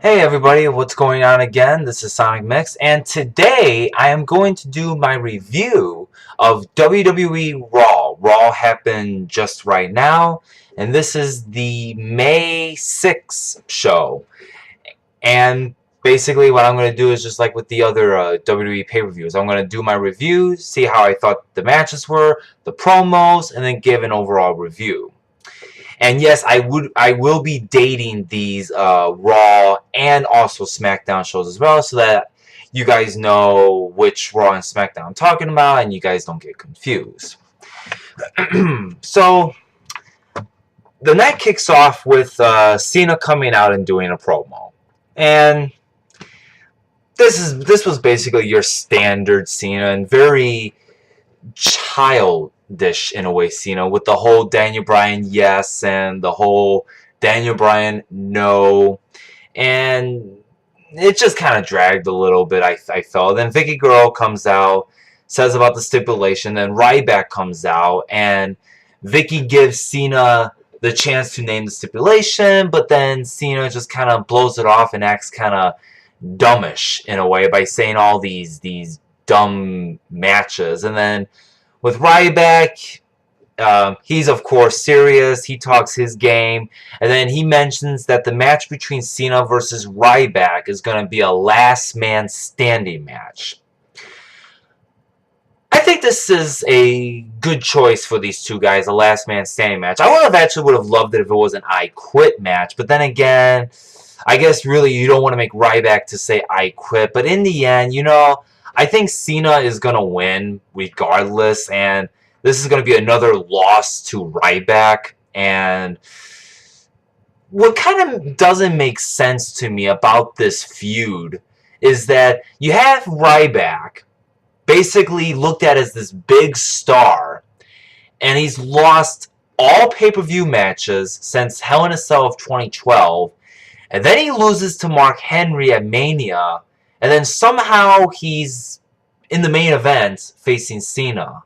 Hey everybody, what's going on again? This is Sonic Mix, and today I am going to do my review of WWE Raw. Raw happened just right now, and this is the May 6th show. And basically what I'm going to do is just like with the other WWE pay-per-views. I'm going to do my reviews, see how I thought the matches were, the promos, and then give an overall review. And yes, I will be dating these Raw and also SmackDown shows as well, so that you guys know which Raw and SmackDown I'm talking about, and you guys don't get confused. So the night kicks off with Cena coming out and doing a promo, and this was basically your standard Cena and very childish in a way, Cena, with the whole Daniel Bryan yes and the whole Daniel Bryan no, and it just kind of dragged a little bit. I felt. Then Vicky Guerrero comes out, says about the stipulation. Then Ryback comes out, and Vicky gives Cena the chance to name the stipulation, but then Cena just kind of blows it off and acts kind of dumbish in a way by saying all these dumb matches. And then with Ryback, he's of course serious. He talks his game, and then he mentions that the match between Cena versus Ryback is going to be a last man standing match. I think this is a good choice for these two guys, a last man standing match. I would have loved it if it was an I Quit match, but then again, I guess really you don't want to make Ryback to say I quit, but in the end, I think Cena is going to win regardless, and this is going to be another loss to Ryback. And what kind of doesn't make sense to me about this feud is that you have Ryback basically looked at as this big star, and he's lost all pay-per-view matches since Hell in a Cell of 2012, and then he loses to Mark Henry at Mania, and then somehow he's in the main event facing Cena.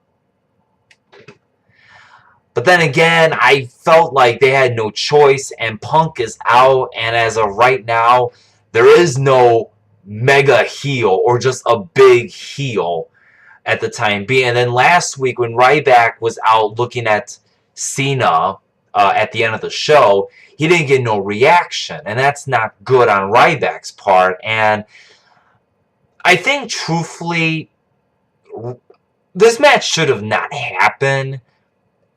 But then again, I felt like they had no choice, and Punk is out, and as of right now, there is no mega heel or just a big heel at the time being. And then last week when Ryback was out looking at Cena at the end of the show, he didn't get no reaction, and that's not good on Ryback's part. And I think truthfully, this match should have not happened.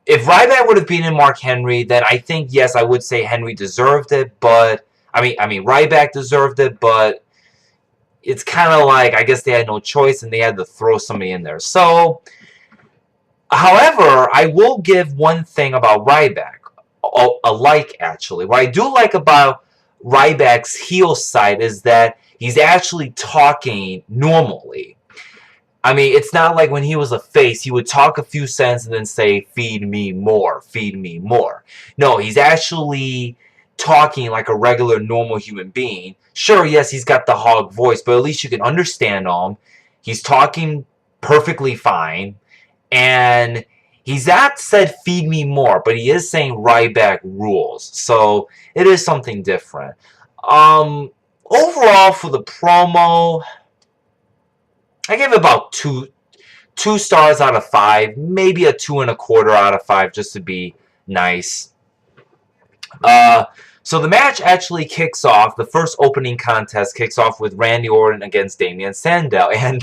If Ryback would have beaten Mark Henry, then I think, yes, I would say Henry deserved it, but I mean Ryback deserved it, but it's kind of like I guess they had no choice and they had to throw somebody in there. So, however, I will give one thing about Ryback, actually. What I do like about Ryback's heel side is that he's actually talking normally. I mean, it's not like when he was a face, he would talk a few sentences and then say, feed me more, feed me more. No, he's actually talking like a regular, normal human being. Sure, yes, he's got the hog voice, but at least you can understand him. He's talking perfectly fine. And he's not said, feed me more, but he is saying Ryback rules. So, it is something different. Overall, for the promo, I gave it about two stars out of 5, maybe a 2.25 out of 5, just to be nice. So the match actually kicks off. The first opening contest kicks off with Randy Orton against Damien Sandow, and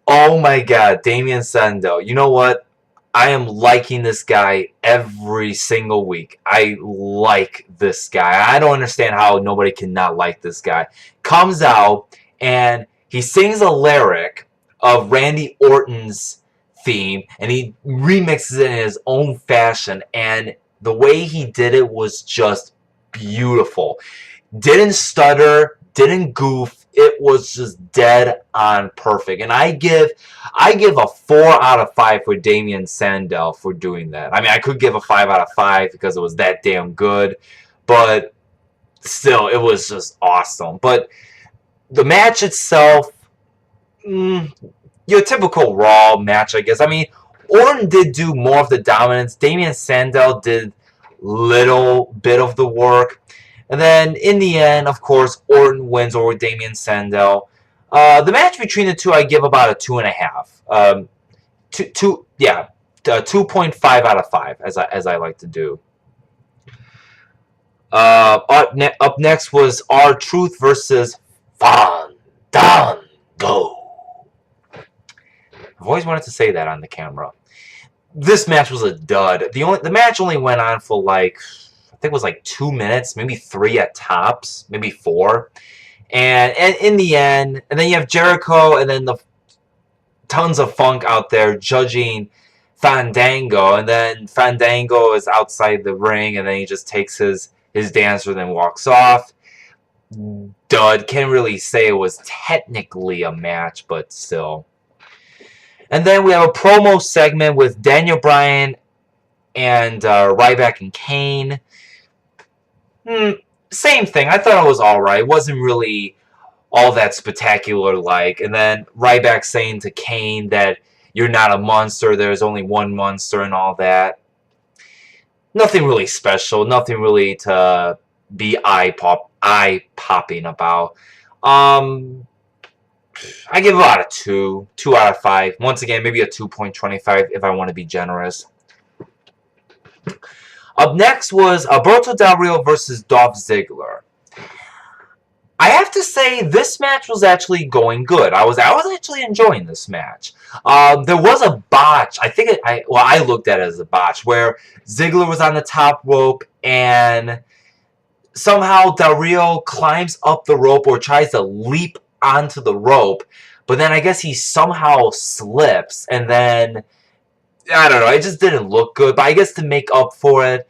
oh my God, Damien Sandow! You know what? I am liking this guy every single week. I like this guy. I don't understand how nobody cannot like this guy. Comes out and he sings a lyric of Randy Orton's theme, and he remixes it in his own fashion, and the way he did it was just beautiful. Didn't stutter, didn't goof, it was just dead on perfect. And I give a 4 out of 5 for Damien Sandow for doing that. I mean, I could give a 5 out of 5 because it was that damn good, but still, it was just awesome. But the match itself, your typical Raw match, I guess. I mean, Orton did do more of the dominance. Damien Sandow did little bit of the work. And then in the end, of course, Orton wins over Damien Sandow. The match between the two, I give about a 2.5. 2.5 out of 5, as I like to do. Up next was R-Truth versus Fandango. I've always wanted to say that on the camera. This match was a dud. The match only went on for like, I think it was like 2 minutes, maybe 3 at tops, maybe 4. And in the end, and then you have Jericho and then the tons of Funk out there judging Fandango, and then Fandango is outside the ring, and then he just takes his dancer and then walks off. Dud. Can't really say it was technically a match, but still. And then we have a promo segment with Daniel Bryan and Ryback and Kane. Same thing. I thought it was alright. It wasn't really all that spectacular-like. And then Ryback saying to Kane that you're not a monster, there's only one monster and all that. Nothing really special. Nothing really to be eye-popping about. I give about a 2 out of 5. Once again, maybe a 2.25 if I want to be generous. Up next was Alberto Del Rio versus Dolph Ziggler. I have to say this match was actually going good. I was actually enjoying this match. There was a botch. I looked at it as a botch where Ziggler was on the top rope and somehow Del Rio climbs up the rope or tries to leap onto the rope, but then I guess he somehow slips, and then I don't know, it just didn't look good. But I guess to make up for it,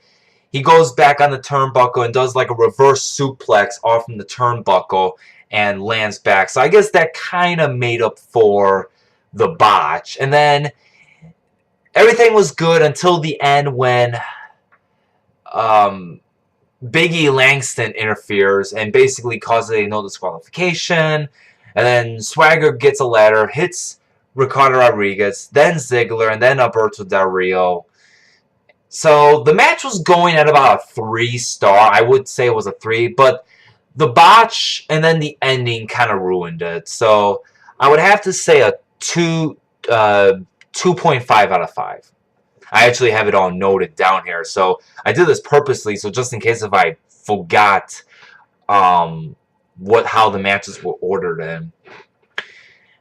he goes back on the turnbuckle and does like a reverse suplex off from the turnbuckle and lands back. So I guess that kind of made up for the botch. And then everything was good until the end when Big E Langston interferes and basically causes a no disqualification. And then Swagger gets a ladder, hits Ricardo Rodriguez, then Ziggler, and then Alberto Del Rio. So the match was going at about a 3-star. I would say it was a 3, but the botch and then the ending kind of ruined it. So I would have to say a 2.5 out of 5. I actually have it all noted down here. So I did this purposely, so just in case if I forgot how the matches were ordered in.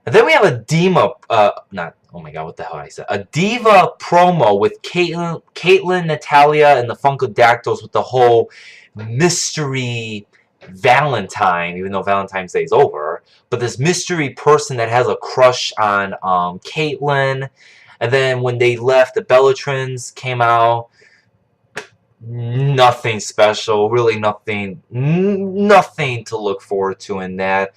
And then we have a Diva, a Diva promo with Caitlyn, Natalia, and the Funkadactyls with the whole mystery Valentine, even though Valentine's Day is over. But this mystery person that has a crush on Caitlyn. And then when they left, the Bellatrins came out. Nothing special. Really nothing to look forward to in that.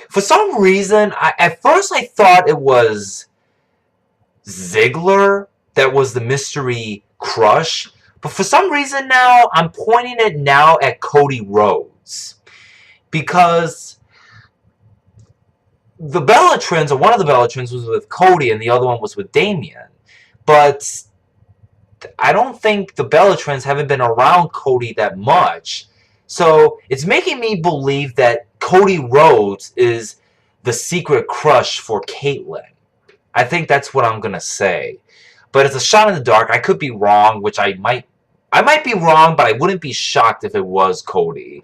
For some reason, at first I thought it was Ziggler that was the mystery crush. But for some reason now, I'm pointing it now at Cody Rhodes. Because the Bellatrins, or one of the Bellatrins, was with Cody and the other one was with Damien. But I don't think the Bellatrins haven't been around Cody that much. So it's making me believe that Cody Rhodes is the secret crush for Caitlyn. I think that's what I'm going to say. But it's a shot in the dark. I could be wrong, which I might be wrong, but I wouldn't be shocked if it was Cody.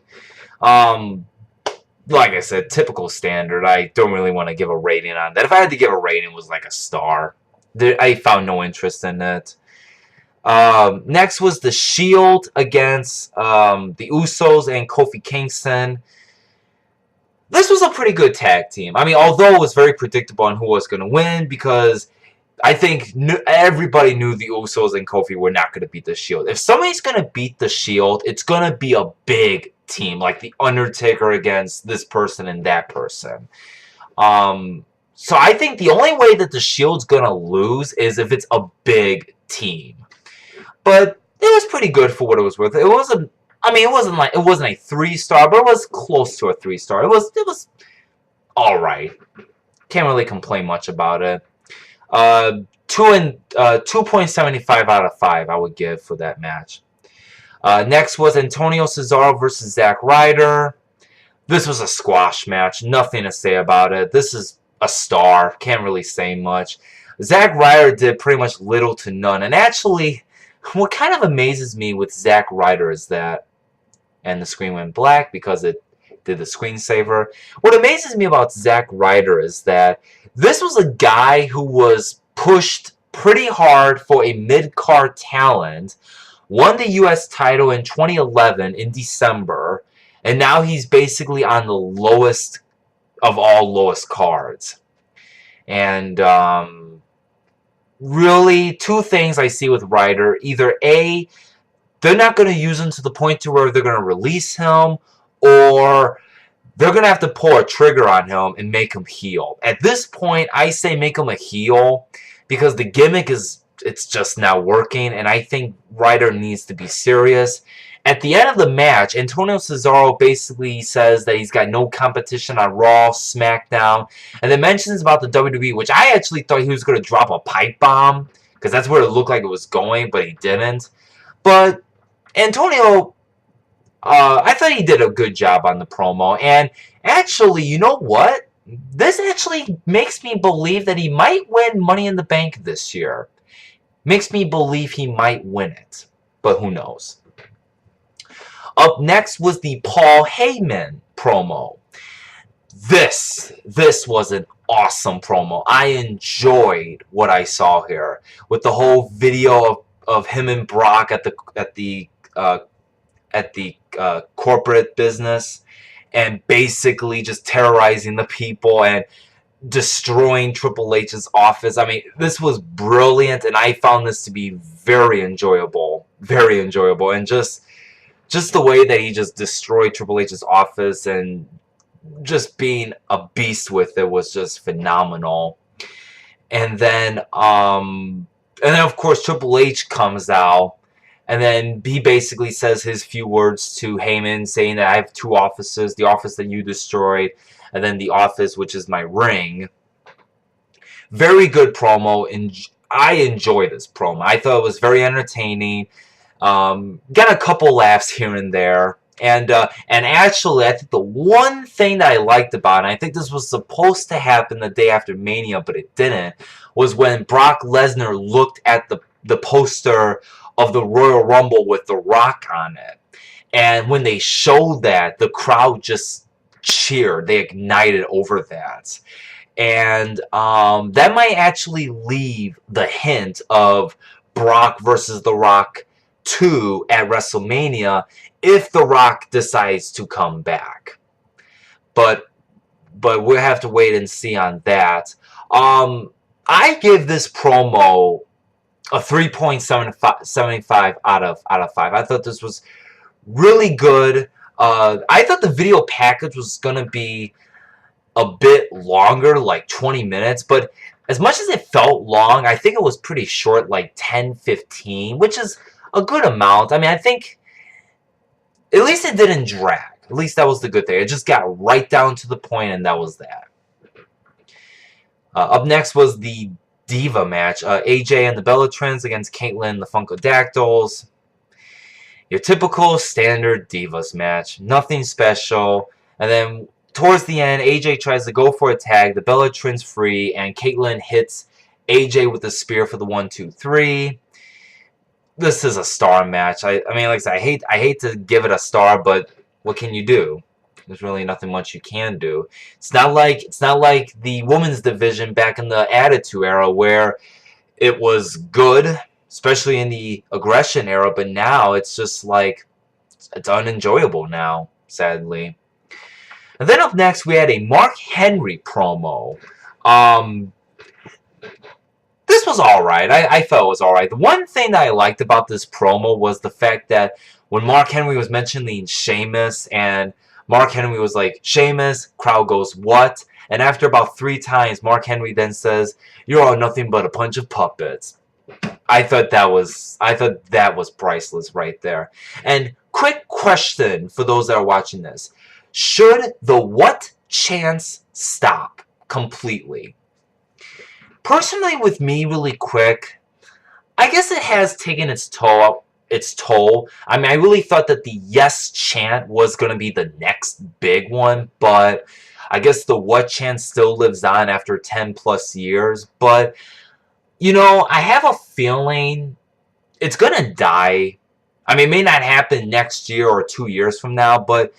Like I said, typical standard. I don't really want to give a rating on that. If I had to give a rating, it was like a star. I found no interest in it. Next was the Shield against the Usos and Kofi Kingston. This was a pretty good tag team. I mean, although it was very predictable on who was going to win, because I think everybody knew the Usos and Kofi were not going to beat the Shield. If somebody's going to beat the Shield, it's going to be a big team, like the Undertaker against this person and that person. So I think the only way that the Shield's going to lose is if it's a big team. But it was pretty good for what it was worth. It wasn't. I mean, it wasn't a 3-star, but it was close to a 3-star. It was all right. Can't really complain much about it. 2.75 out of 5 I would give for that match. Next was Antonio Cesaro versus Zack Ryder. This was a squash match. Nothing to say about it. This is a star. Can't really say much. Zack Ryder did pretty much little to none. And actually, what kind of amazes me with Zack Ryder is that, and the screen went black because it did the screensaver. What amazes me about Zack Ryder is that this was a guy who was pushed pretty hard for a mid-card talent, won the U.S. title in 2011 in December, and now he's basically on the lowest of all lowest cards. And really, two things I see with Ryder. Either A, they're not going to use him to the point to where they're going to release him, or they're going to have to pull a trigger on him and make him heel. At this point, I say make him a heel because the gimmick it's just not working, and I think Ryder needs to be serious. At the end of the match, Antonio Cesaro basically says that he's got no competition on Raw, SmackDown, and then mentions about the WWE, which I actually thought he was going to drop a pipe bomb, because that's where it looked like it was going, but he didn't. But Antonio, I thought he did a good job on the promo, and actually, you know what? This actually makes me believe that he might win Money in the Bank this year. Makes me believe he might win it, but who knows? Up next was the Paul Heyman promo. This was an awesome promo. I enjoyed what I saw here with the whole video of him and Brock at the corporate business, and basically just terrorizing the people and destroying Triple H's office. I mean, this was brilliant, and I found this to be very enjoyable, and just the way that he just destroyed Triple H's office and just being a beast with it was just phenomenal. And then of course Triple H comes out, and then he basically says his few words to Heyman, saying that I have two offices, the office that you destroyed, and then the office which is my ring. Very good promo, and I enjoy this promo. I thought it was very entertaining. Got a couple laughs here and there. And actually, I think the one thing that I liked about it, and I think this was supposed to happen the day after Mania, but it didn't, was when Brock Lesnar looked at the poster of the Royal Rumble with The Rock on it. And when they showed that, the crowd just cheered. They ignited over that. And that might actually leave the hint of Brock versus The Rock 2 at WrestleMania if The Rock decides to come back. But we'll have to wait and see on that. I give this promo a 3.75 out of 5. I thought this was really good. I thought the video package was going to be a bit longer, like 20 minutes, but as much as it felt long, I think it was pretty short, like 10-15, which is a good amount. I mean, I think at least it didn't drag. At least that was the good thing. It just got right down to the point, and that was that. Up next was the Diva match. AJ and the Bella Twins against Caitlyn and the Funkadactyls. Your typical standard Divas match. Nothing special. And then towards the end, AJ tries to go for a tag. The Bella Twins free, and Caitlyn hits AJ with a spear for the 1-2-3. This is a star match. I mean, like I said, I hate to give it a star, but what can you do? There's really nothing much you can do. It's not like the women's division back in the Attitude Era where it was good, especially in the aggression era, but now it's just like it's unenjoyable now, sadly. And then up next we had a Mark Henry promo. This was alright. I felt it was alright. The one thing that I liked about this promo was the fact that when Mark Henry was mentioning Sheamus, and Mark Henry was like, Sheamus, crowd goes, what? And after about 3 times, Mark Henry then says, you're all nothing but a bunch of puppets. I thought that was priceless right there. And quick question for those that are watching this. Should the what chance stop completely? Personally, with me, really quick, I guess it has taken its toll its toll. I mean, I really thought that the yes chant was going to be the next big one, but I guess the what chant still lives on after 10 plus years. But, you know, I have a feeling it's going to die. I mean, it may not happen next year or 2 years from now, but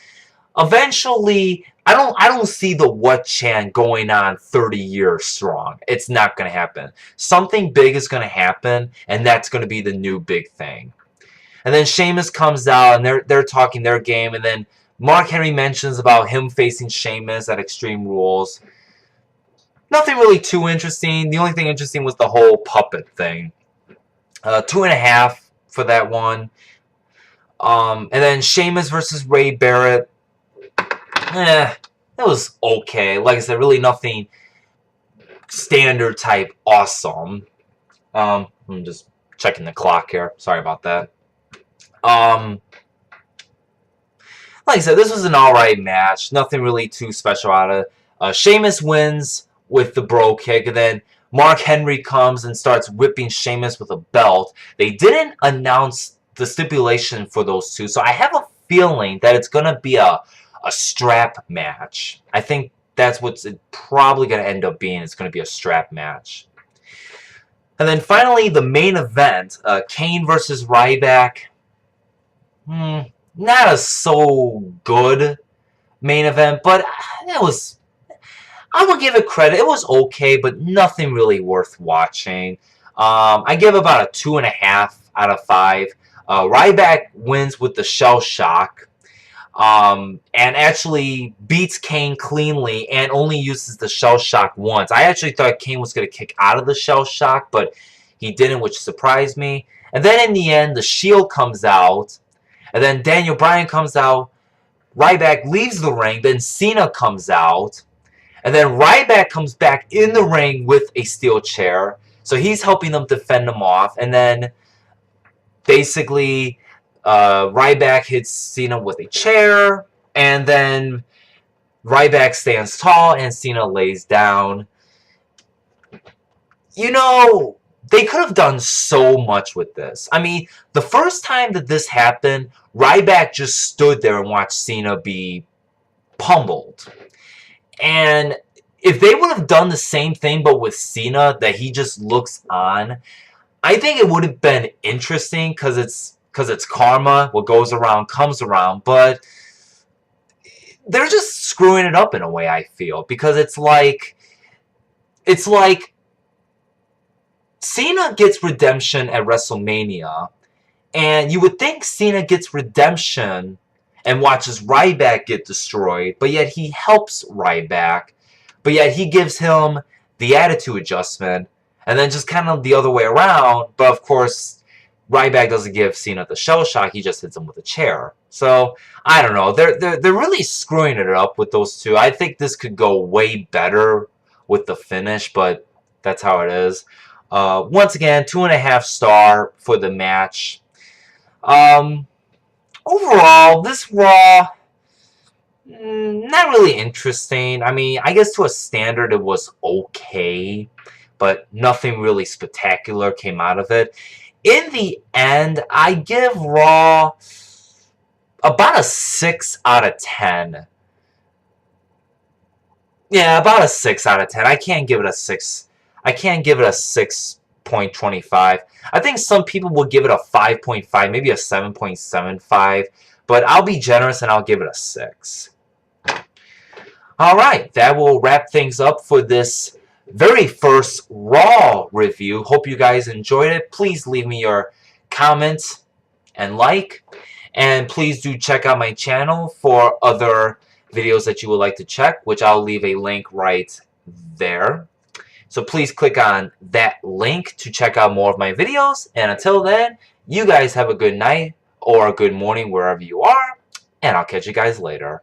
eventually, I don't see the what chant going on 30 years strong. It's not going to happen. Something big is going to happen, and that's going to be the new big thing. And then Sheamus comes out, and they're talking their game, and then Mark Henry mentions about him facing Sheamus at Extreme Rules. Nothing really too interesting. The only thing interesting was the whole puppet thing. 2.5 for that one. And then Sheamus versus Ray Barrett. It was okay. Like I said, really nothing standard type awesome. I'm just checking the clock here. Sorry about that. Like I said, this was an alright match. Nothing really too special out of it. Sheamus wins with the bro kick, and then Mark Henry comes and starts whipping Sheamus with a belt. They didn't announce the stipulation for those two, so I have a feeling that it's going to be a strap match. I think that's what's probably going to end up being. It's going to be a strap match. And then finally, the main event, Kane versus Ryback. Not a so good main event, but it was... I will give it credit. It was okay, but nothing really worth watching. I give about a 2.5 out of 5. Ryback wins with the shell shock. And actually beats Kane cleanly and only uses the shell shock once. I actually thought Kane was going to kick out of the shell shock, but he didn't, which surprised me. And then in the end, the Shield comes out, and then Daniel Bryan comes out. Ryback leaves the ring, then Cena comes out, and then Ryback comes back in the ring with a steel chair. So he's helping them defend them off, and then basically... Ryback hits Cena with a chair, and then Ryback stands tall and Cena lays down. You know, they could have done so much with this. I mean, the first time that this happened, Ryback just stood there and watched Cena be pummeled. And if they would have done the same thing but with Cena, that he just looks on, I think it would have been interesting because it's karma. What goes around comes around. But they're just screwing it up in a way, I feel. Because it's like Cena gets redemption at WrestleMania. And you would think Cena gets redemption and watches Ryback get destroyed. But yet he helps Ryback. But yet he gives him the attitude adjustment. And then just kind of the other way around. But of course... Ryback doesn't give Cena the shell shock, he just hits him with a chair. So, I don't know. They're really screwing it up with those two. I think this could go way better with the finish, but that's how it is. Once again, 2.5 star for the match. Overall, this Raw, not really interesting. I mean, I guess to a standard it was okay, but nothing really spectacular came out of it. In the end, I give Raw about a 6 out of 10. Yeah, about a 6 out of 10. I can't give it a 6. I can't give it a 6.25. I think some people will give it a 5.5, maybe a 7.75. But I'll be generous and I'll give it a 6. Alright, that will wrap things up for this very first Raw review. Hope you guys enjoyed it. Please leave me your comments and like. And please do check out my channel for other videos that you would like to check, which I'll leave a link right there. So please click on that link to check out more of my videos. And until then, you guys have a good night or a good morning wherever you are. And I'll catch you guys later.